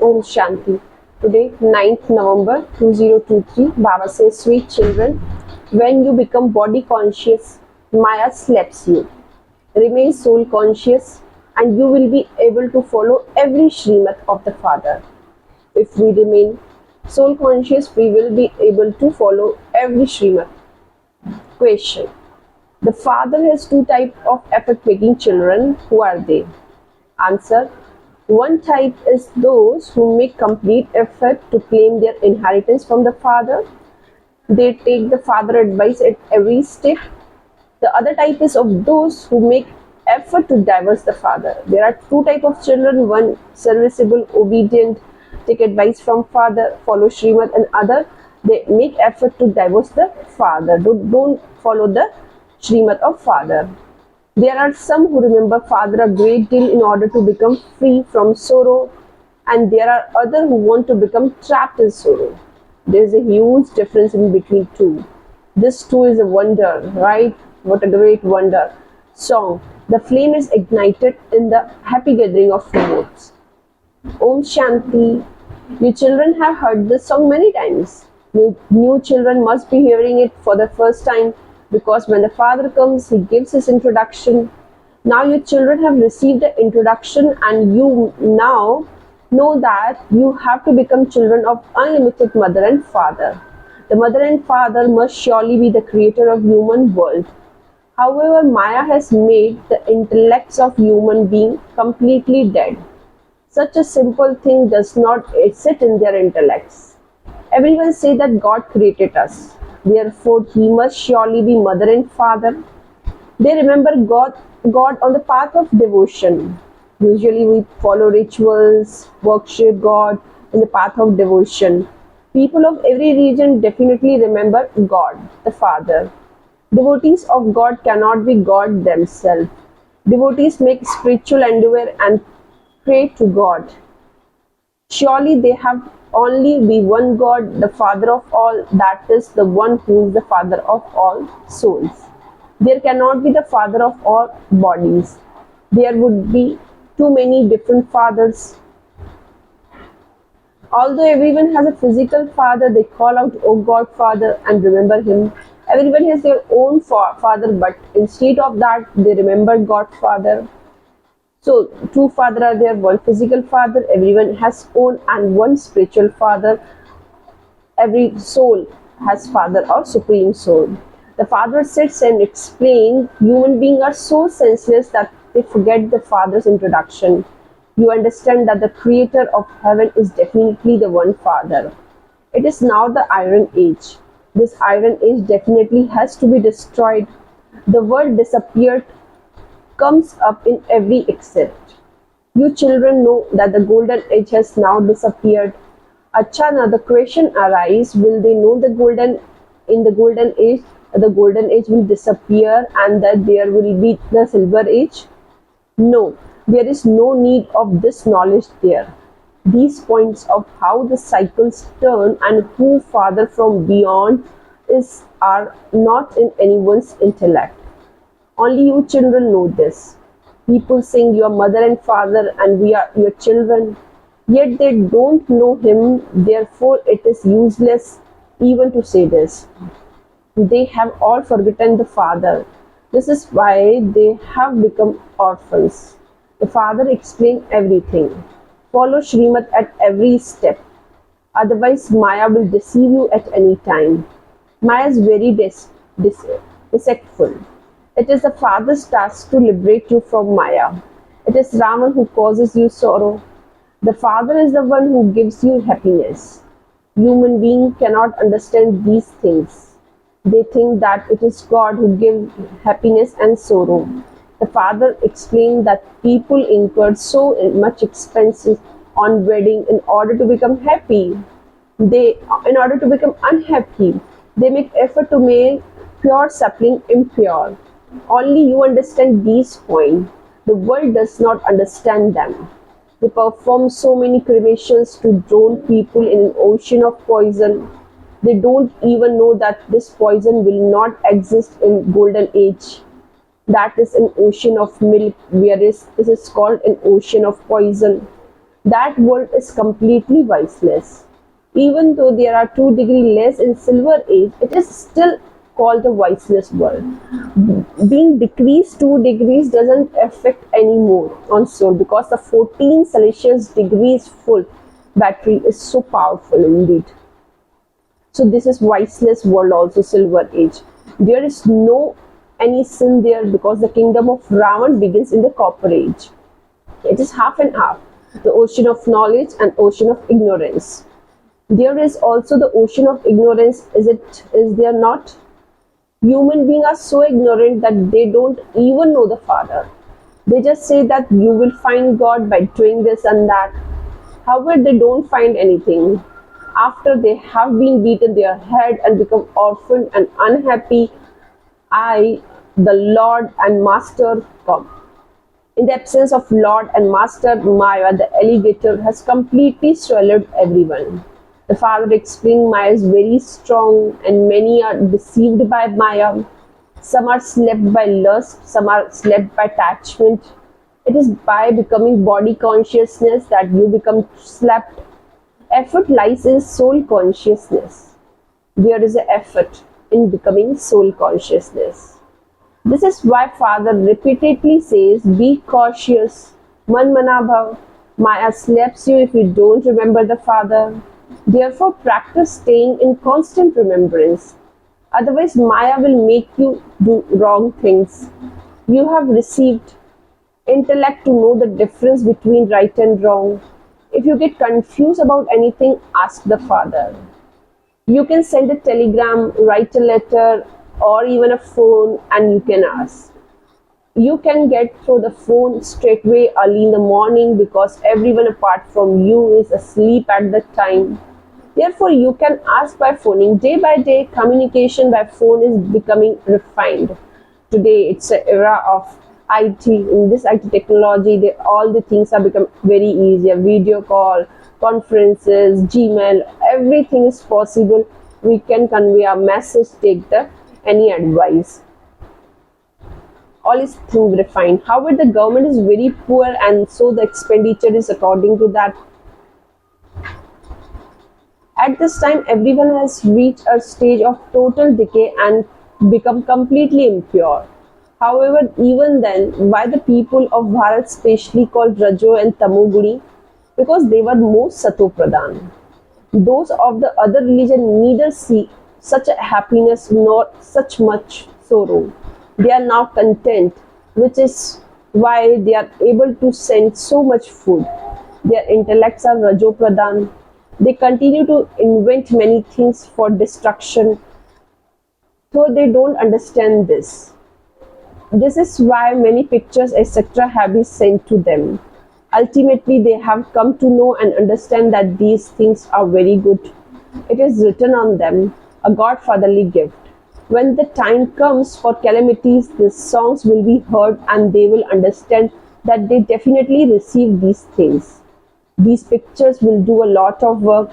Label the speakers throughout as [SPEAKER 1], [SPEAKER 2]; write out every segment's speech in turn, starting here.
[SPEAKER 1] Om Shanti. Today, 9th November 2023, Baba says, sweet children, when you become body conscious, Maya slaps you. Remain soul conscious and you will be able to follow every Srimad of the Father. If we remain soul conscious, we will be able to follow every Srimad. Question. The Father has two types of effort-making children. Who are they? Answer. One type is those who make complete effort to claim their inheritance from the Father. They take the Father advice at every step. The other type is of those who make effort to divorce the Father. There are two types of children. One serviceable, obedient, take advice from Father, follow Srimad, and other they make effort to divorce the Father. Don't follow the Srimad of Father. There are some who remember Father a great deal in order to become free from sorrow, and there are others who want to become trapped in sorrow. There is a huge difference in between two. This too is a wonder, right? What a great wonder. Song. The flame is ignited in the happy gathering of remotes. Om Shanti. You children have heard this song many times. New children must be hearing it for the first time because when the Father comes, he gives his introduction. Now your children have received the introduction and you now know that you have to become children of unlimited Mother and Father. The Mother and Father must surely be the creator of human world. However, Maya has made the intellects of human beings completely dead. Such a simple thing does not sit in their intellects. Everyone says that God created us. Therefore, he must surely be Mother and Father. They remember God on the path of devotion. Usually we follow rituals, worship God in the path of devotion. People of every region definitely remember God, the Father. Devotees of God cannot be God themselves. Devotees make spiritual endeavor and pray to God. Surely they have only be one God, the Father of all, that is the one who is the Father of all souls. There cannot be the Father of all bodies. There would be too many different fathers. Although everyone has a physical father, they call out, "Oh God, Father," and remember him. Everyone has their own father, but instead of that, they remember God Father. So, two fathers are there, one physical father, everyone has own, and one spiritual father. Every soul has father or supreme soul. The Father sits and explains, human beings are so senseless that they forget the Father's introduction. You understand that the creator of heaven is definitely the one Father. It is now the Iron Age. This Iron Age definitely has to be destroyed. The word disappeared comes up in every excerpt. You children know that the Golden Age has now disappeared. Acha, now the question arises, will they know the Golden Age, the Golden Age will disappear and that there will be the Silver Age? No, there is no need of this knowledge there. These points of how the cycles turn and who Father from beyond is are not in anyone's intellect. Only you children know this. People sing your mother and father and we are your children, yet they don't know him, therefore it is useless even to say this. They have all forgotten the Father. This is why they have become orphans. The Father explained everything. Follow Srimad at every step. Otherwise, Maya will deceive you at any time. Maya is very deceitful. It is the Father's task to liberate you from Maya. It is Raman who causes you sorrow. The Father is the one who gives you happiness. Human beings cannot understand these things. They think that it is God who gives happiness and sorrow. The Father explained that people incurred so much expenses on wedding in order to become happy. In order to become unhappy, they make effort to make pure suffering impure. Only you understand these points. The world does not understand them. They perform so many cremations to drown people in an ocean of poison. They don't even know that this poison will not exist in Golden Age. That is an ocean of milk, whereas this is called an ocean of poison. That world is completely voiceless. Even though there are 2 degrees less in Silver Age, it is still called the voiceless world. Being decreased 2 degrees doesn't affect anymore on soul because the 14 Celsius degrees full battery is so powerful indeed. So this is voiceless world also, Silver Age. There is no any sin there because the kingdom of Ravan begins in the Copper Age. It is half and half, the ocean of knowledge and ocean of ignorance. There is also the ocean of ignorance, is there not? Human beings are so ignorant that they don't even know the Father. They just say that you will find God by doing this and that. However, they don't find anything. After they have been beaten their head and become orphaned and unhappy, I, the Lord and Master, come. In the absence of Lord and Master, Maya, the alligator, has completely swallowed everyone. The father explained Maya is very strong and many are deceived by Maya. Some are slept by lust, some are slept by attachment. It is by becoming body consciousness that you become slept. Effort lies in soul consciousness. There is an effort in becoming soul consciousness. This is why Father repeatedly says, be cautious, man manabhav. Maya slaps you if you don't remember the Father. Therefore, practice staying in constant remembrance. Otherwise, Maya will make you do wrong things. You have received intellect to know the difference between right and wrong. If you get confused about anything, ask the Father. You can send a telegram, write a letter, or even a phone, and you can ask. You can get through the phone straightway early in the morning because everyone apart from you is asleep at that time. Therefore, you can ask by phoning. Day by day, communication by phone is becoming refined. Today, it's an era of IT. In this IT technology, all the things have become very easier. Video call, conferences, Gmail, everything is possible. We can convey our message, take any advice. All is things refined. However, the government is very poor and so the expenditure is according to that. At this time, everyone has reached a stage of total decay and become completely impure. However, even then, why the people of Bharat specially called Rajo and Tamoguni? Because they were most Sato Pradhan. Those of the other religion neither see such a happiness nor such much sorrow. They are now content, which is why they are able to send so much food. Their intellects are Rajo Pradhan. They continue to invent many things for destruction, though they don't understand this. This is why many pictures, etc., have been sent to them. Ultimately, they have come to know and understand that these things are very good. It is written on them, a godfatherly gift. When the time comes for calamities, these songs will be heard and they will understand that they definitely receive these things. These pictures will do a lot of work.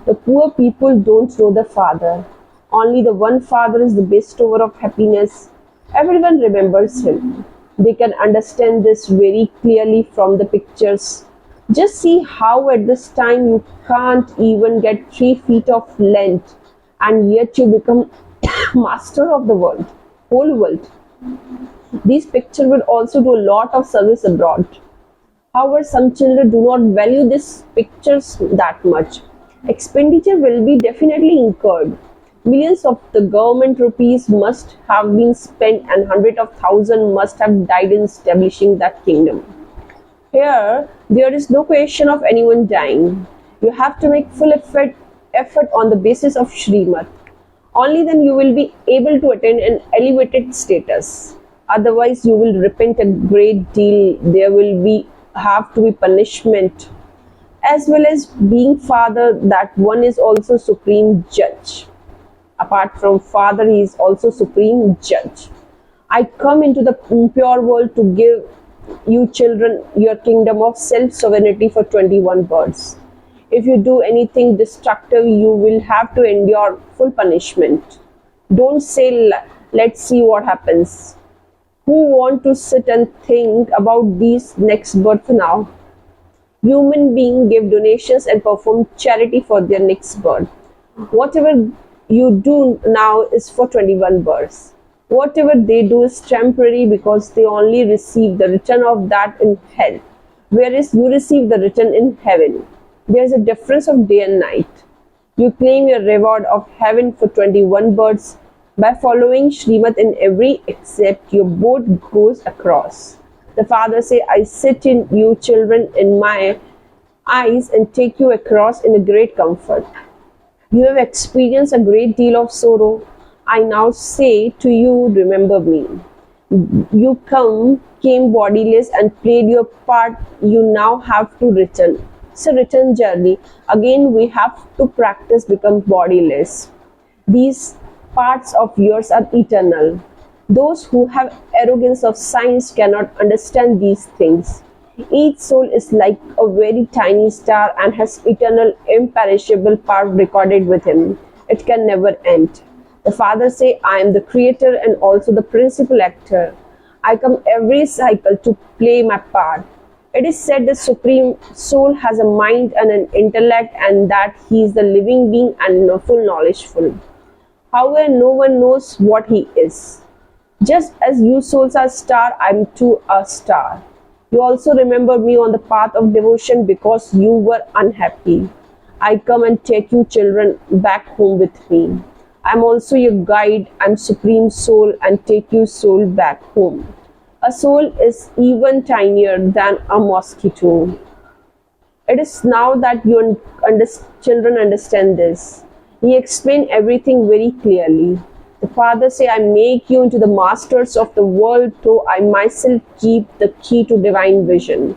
[SPEAKER 1] The poor people don't know the Father. Only the one Father is the bestower of happiness. Everyone remembers him. They can understand this very clearly from the pictures. Just see how at this time you can't even get 3 feet of length and yet you become master of the world, whole world. These pictures will also do a lot of service abroad. However, some children do not value these pictures that much. Expenditure will be definitely incurred. Millions of the government rupees must have been spent and hundreds of thousands must have died in establishing that kingdom. Here, there is no question of anyone dying. You have to make full effort on the basis of Srimad. Only then you will be able to attain an elevated status. Otherwise, you will repent a great deal. There will have to be punishment. As well as being Father, that one is also supreme judge. Apart from Father, he is also supreme judge. I come into the impure world to give you children your kingdom of self-sovereignty for 21 births. If you do anything destructive, you will have to endure full punishment. Don't say, let's see what happens. Who want to sit and think about these next birth now? Human beings give donations and perform charity for their next birth. Whatever you do now is for 21 births. Whatever they do is temporary because they only receive the return of that in hell, whereas you receive the return in heaven. There is a difference of day and night. You claim your reward of heaven for 21 births by following Srimad in every except your boat goes across. The father say, I sit in you children in my eyes and take you across in a great comfort. You have experienced a great deal of sorrow. I now say to you, remember me. You came bodiless and played your part. You now have to return. It's a return journey. Again, we have to practice become bodiless. These parts of yours are eternal. Those who have arrogance of science cannot understand these things. Each soul is like a very tiny star and has eternal imperishable power recorded with him. It can never end. The father say, I am the creator and also the principal actor. I come every cycle to play my part. It is said the supreme soul has a mind and an intellect and that he is the living being and full knowledgeful. However, no one knows what he is. Just as you souls are star, I am too a star. You also remember me on the path of devotion because you were unhappy. I come and take you children back home with me. I am also your guide. I am supreme soul and take you soul back home. A soul is even tinier than a mosquito. It is now that your children understand this. He explained everything very clearly. The father say, I make you into the masters of the world, though I myself keep the key to divine vision.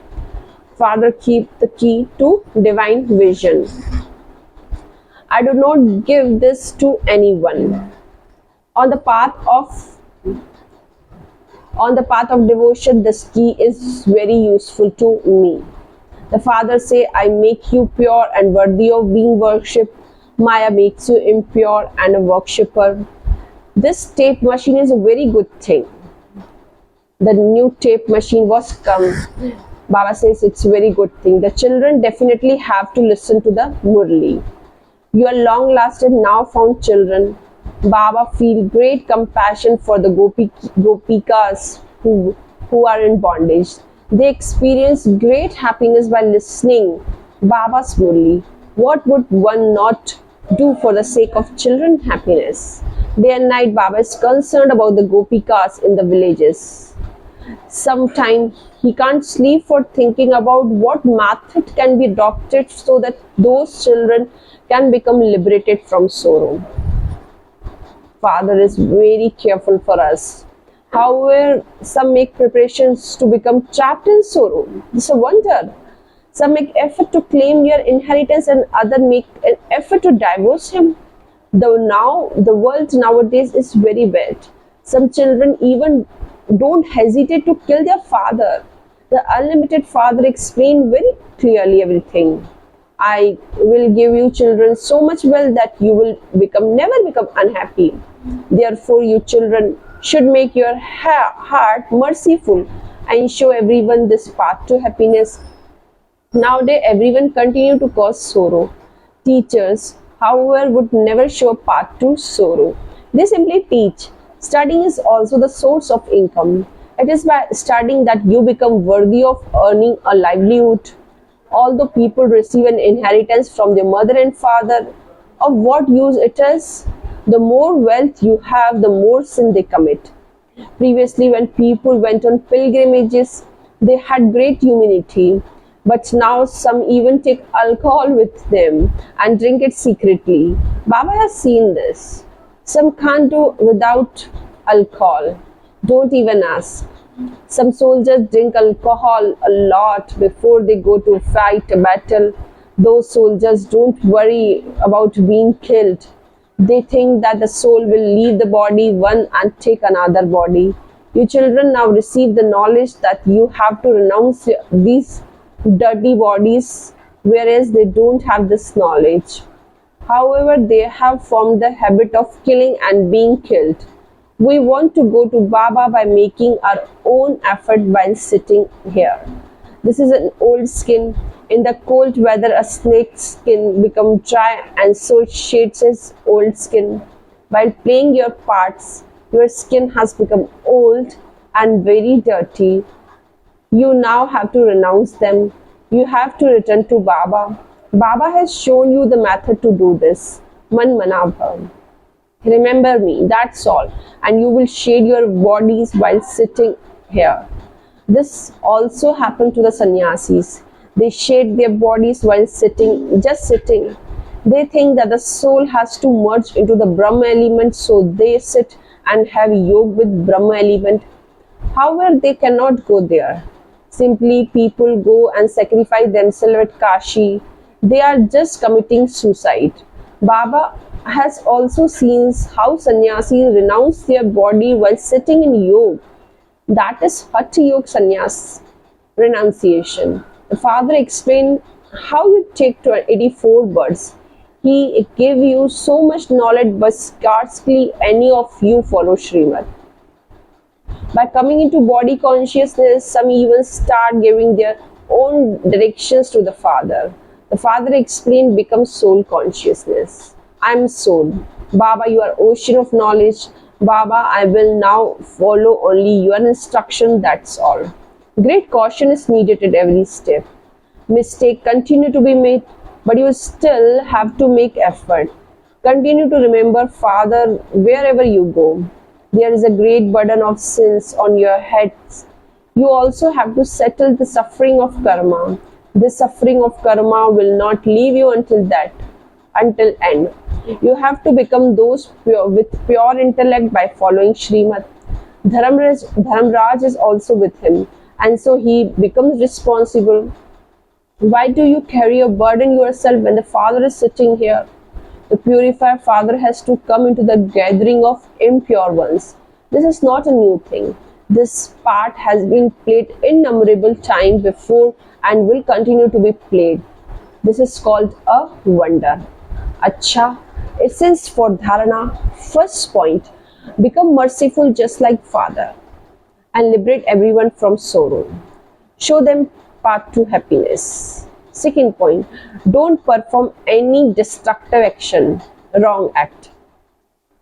[SPEAKER 1] Father keep the key to divine vision. I do not give this to anyone. On the path of devotion, this key is very useful to me. The father say, I make you pure and worthy of being worshipped. Maya makes you impure and a worshipper. This tape machine is a very good thing. The new tape machine was come. Baba says it's a very good thing. The children definitely have to listen to the Murli. You are long lasted now found children. Baba feel great compassion for the gopikas who are in bondage. They experience great happiness by listening Baba's Murli. What would one not do for the sake of children happiness? Day and night Baba is concerned about the gopikas in the villages. Sometimes he can't sleep for thinking about what method can be adopted so that those children can become liberated from sorrow. Father is very careful for us. However, some make preparations to become trapped in sorrow. It's a wonder. Some make effort to claim your inheritance and others make an effort to divorce him. The world nowadays is very bad. Some children even don't hesitate to kill their father. The unlimited father explained very clearly everything. I will give you children so much wealth that you will never become unhappy. Therefore, you children should make your heart merciful and show everyone this path to happiness. Nowadays, everyone continue to cause sorrow. Teachers, however, would never show path to sorrow. They simply teach. Studying is also the source of income. It is by studying that you become worthy of earning a livelihood. Although people receive an inheritance from their mother and father, of what use it is? The more wealth you have, the more sin they commit. Previously, when people went on pilgrimages, they had great humanity. But now some even take alcohol with them and drink it secretly. Baba has seen this. Some can't do without alcohol. Don't even ask. Some soldiers drink alcohol a lot before they go to fight a battle. Those soldiers don't worry about being killed. They think that the soul will leave the body one and take another body. You children now receive the knowledge that you have to renounce these dirty bodies, whereas they don't have this knowledge. However, they have formed the habit of killing and being killed. We want to go to Baba by making our own effort while sitting here. This is an old skin. In the cold weather, a snake's skin becomes dry and so shades its old skin. While playing your parts, your skin has become old and very dirty. You now have to renounce them. You have to return to Baba. Baba has shown you the method to do this. Man Manabha. Remember me, that's all. And you will shade your bodies while sitting here. This also happened to the sannyasis. They shade their bodies while sitting, just sitting. They think that the soul has to merge into the Brahma element, so they sit and have yoga with Brahma element. However, they cannot go there. Simply, people go and sacrifice themselves at Kashi. They are just committing suicide. Baba has also seen how sannyasis renounce their body while sitting in yoga. That is Hatha Yoga Sannyas renunciation. The father explained how you take 84 birds. He gave you so much knowledge, but scarcely any of you follow Srimad. By coming into body consciousness, some even start giving their own directions to the father. The father explained becomes soul consciousness. I am soul. Baba, you are ocean of knowledge. Baba, I will now follow only your instruction, that's all. Great caution is needed at every step. Mistakes continue to be made, but you still have to make effort. Continue to remember Father wherever you go. There is a great burden of sins on your heads. You also have to settle the suffering of karma. This suffering of karma will not leave you until end. You have to become those pure, with pure intellect by following Srimad. Dharamraj is also with him, and so he becomes responsible. Why do you carry a burden yourself when the Father is sitting here? The purified Father has to come into the gathering of impure ones. This is not a new thing. This part has been played innumerable times before and will continue to be played. This is called a wonder. Acha, essence for dharana. First point, become merciful just like Father and liberate everyone from sorrow. Show them path to happiness. Second point, don't perform any destructive action, wrong act.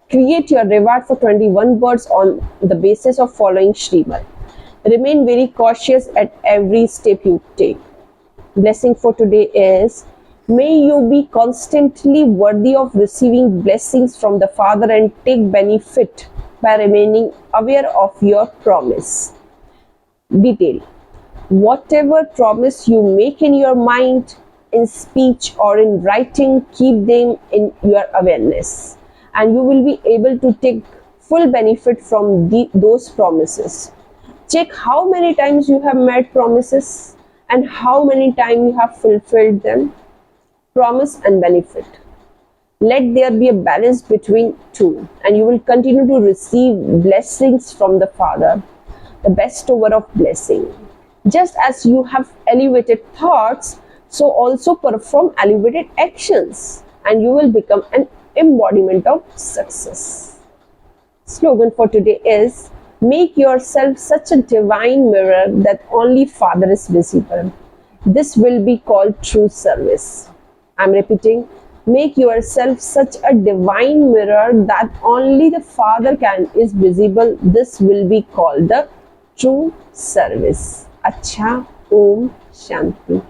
[SPEAKER 1] Create your reward for 21 birds on the basis of following Srimad. Remain very cautious at every step you take. Blessing for today is, may you be constantly worthy of receiving blessings from the Father and take benefit by remaining aware of your promise. Detail. Whatever promise you make in your mind, in speech or in writing, keep them in your awareness, and you will be able to take full benefit from those promises. Check how many times you have made promises and how many times you have fulfilled them. Promise and benefit. Let there be a balance between two, and you will continue to receive blessings from the Father, the bestower of blessing. Just as you have elevated thoughts, so also perform elevated actions, and you will become an embodiment of success. Slogan for today is, make yourself such a divine mirror that only Father is visible. This will be called true service. I'm repeating, make yourself such a divine mirror that only the Father is visible. This will be called the true service. Acha, Om Shanti.